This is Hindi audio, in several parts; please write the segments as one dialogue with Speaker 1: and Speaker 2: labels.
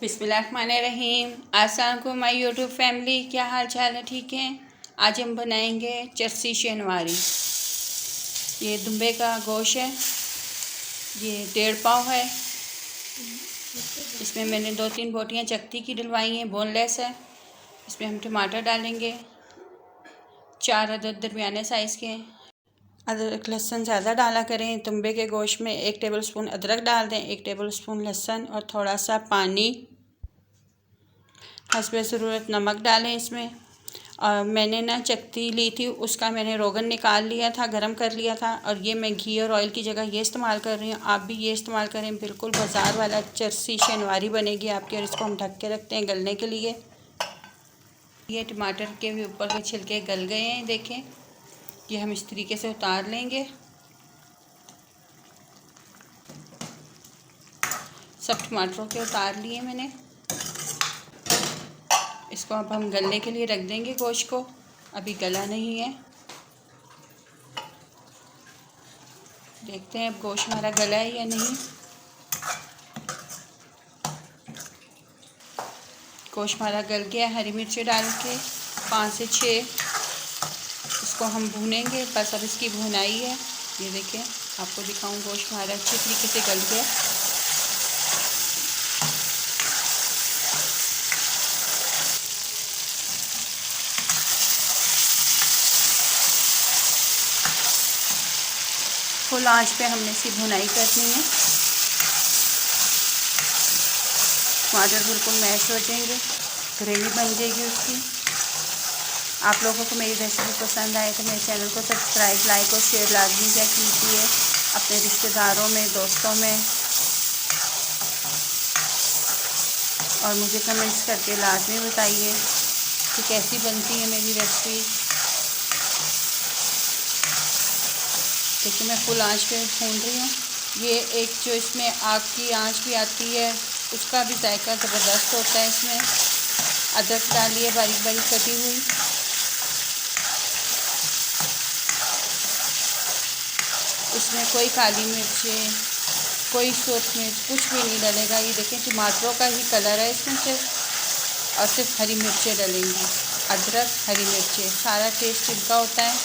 Speaker 1: बिस्मिल्लाहिर्रहमानिर्रहीम। अस्सलाम वालेकुम माय यूट्यूब फैमिली, क्या हाल चाल है? ठीक है। आज हम बनाएंगे चरसी शनिवारी। ये दुम्बे का गोश्त है, ये 1.5 पाव है। इसमें मैंने 2-3 बोटियाँ चकती की डलवाई हैं, बोनलेस है। इसमें हम टमाटर डालेंगे, 4 अदद दरमियाने साइज़ के। अदरक लहसुन ज़्यादा डाला करें। दुम्बे के गोश्त में 1 टेबलस्पून अदरक डाल दें, 1 टेबलस्पून लहसुन और थोड़ा सा पानी, हस्बे ज़रूरत नमक डालें इसमें। और मैंने ना चकती ली थी, उसका मैंने रोगन निकाल लिया था, गरम कर लिया था। और ये मैं घी और ऑयल की जगह ये इस्तेमाल कर रही हूँ। आप भी ये इस्तेमाल करें, बिल्कुल बाज़ार वाला चरसी शनिवारी बनेगी आपकी। और इसको हम ढक के रखते हैं गलने के लिए। ये टमाटर के भी ऊपर के छिलके गल गए हैं, देखें। ये हम इस तरीके से उतार लेंगे। सब टमाटरों के उतार लिए मैंने। इसको अब हम गलने के लिए रख देंगे गोश्त को, अभी गला नहीं है। देखते हैं अब गोश्त हमारा गला है या नहीं। गोश्त हमारा गल गया। हरी मिर्ची डाल के 5 से 6 इसको हम भूनेंगे। बस अब इसकी भुनाई है। ये देखें, आपको दिखाऊं, गोश्त हमारा अच्छी तरीके से गल गया। फुल आंच पे हमने इसकी भुनाई करनी है। टमाटर बिल्कुल मैश हो जाएंगे, ग्रेवी बन जाएगी उसकी। आप लोगों को मेरी रेसिपी पसंद आए तो मेरे चैनल को सब्सक्राइब, लाइक और शेयर लाजमी क्या कीजिए अपने रिश्तेदारों में, दोस्तों में। और मुझे कमेंट्स करके लाजमी बताइए कि कैसी बनती है मेरी रेसिपी। देखिए, मैं फुल आंच पे भून रही हूँ। ये एक जो इसमें आग की आंच भी आती है, उसका भी जायका ज़बरदस्त होता है। इसमें अदरक डालिए बारीक बारीक कटी हुई। इसमें कोई काली मिर्च, कोई सूरख मिर्च, कुछ भी नहीं डलेगा। ये देखें, टमाटरों का ही कलर है इसमें सिर्फ, और सिर्फ हरी मिर्चें डलेंगी। अदरक, हरी मिर्चें, सारा टेस्ट इनका होता है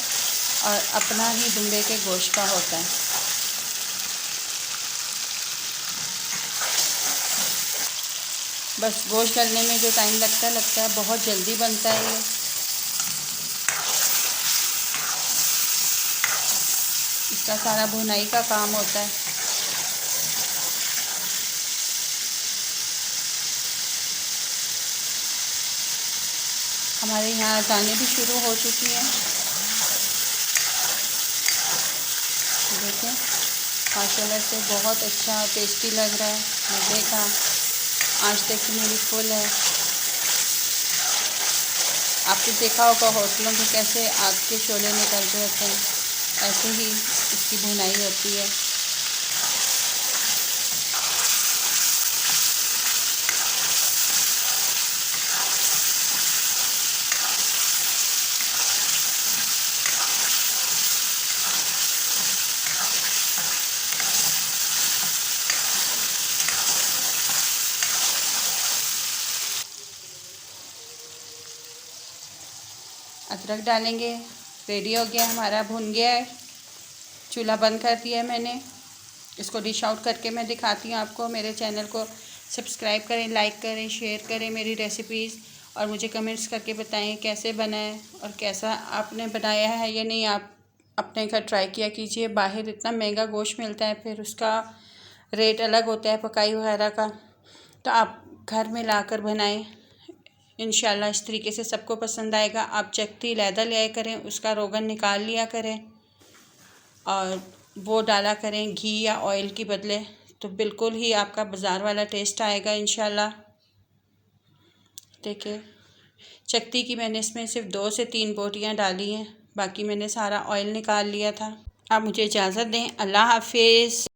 Speaker 1: और अपना ही दुम्बे के गोश्त का होता है। बस गोश्त गलने में जो टाइम लगता है बहुत जल्दी बनता है ये। इसका सारा भुनाई का काम होता है। हमारे यहाँ अज़ानें भी शुरू हो चुकी हैं। देखें, माशाल्लाह से बहुत अच्छा टेस्टी लग रहा है। मज़े का। आंच देखिए मेरी फुल है। आपने देखा होगा होटलों में कैसे आग के शोले निकलते रहते हैं, ऐसे ही इसकी भुनाई होती है। अदरक डालेंगे। रेडी हो गया हमारा, भुन गया है। चूल्हा बंद कर दिया है मैंने। इसको डिश आउट करके मैं दिखाती हूँ आपको। मेरे चैनल को सब्सक्राइब करें, लाइक करें, शेयर करें मेरी रेसिपीज़। और मुझे कमेंट्स करके बताएं कैसे बना है और कैसा आपने बनाया है या नहीं। आप अपने घर ट्राई किया कीजिए। बाहर इतना महंगा गोश्त मिलता है, फिर उसका रेट अलग होता है पकाई वगैरह का। तो आप घर में लाकर बनाएं, इंशाल्लाह इस तरीके से सबको पसंद आएगा। आप चकती लैदा लिया करें, उसका रोगन निकाल लिया करें और वो डाला करें घी या ऑयल की बदले, तो बिल्कुल ही आपका बाज़ार वाला टेस्ट आएगा इंशाल्लाह। देखिए, चकती की मैंने इसमें सिर्फ 2 से 3 बोटियाँ डाली हैं, बाकी मैंने सारा ऑयल निकाल लिया था। आप मुझे इजाज़त दें। अल्लाह हाफिज़।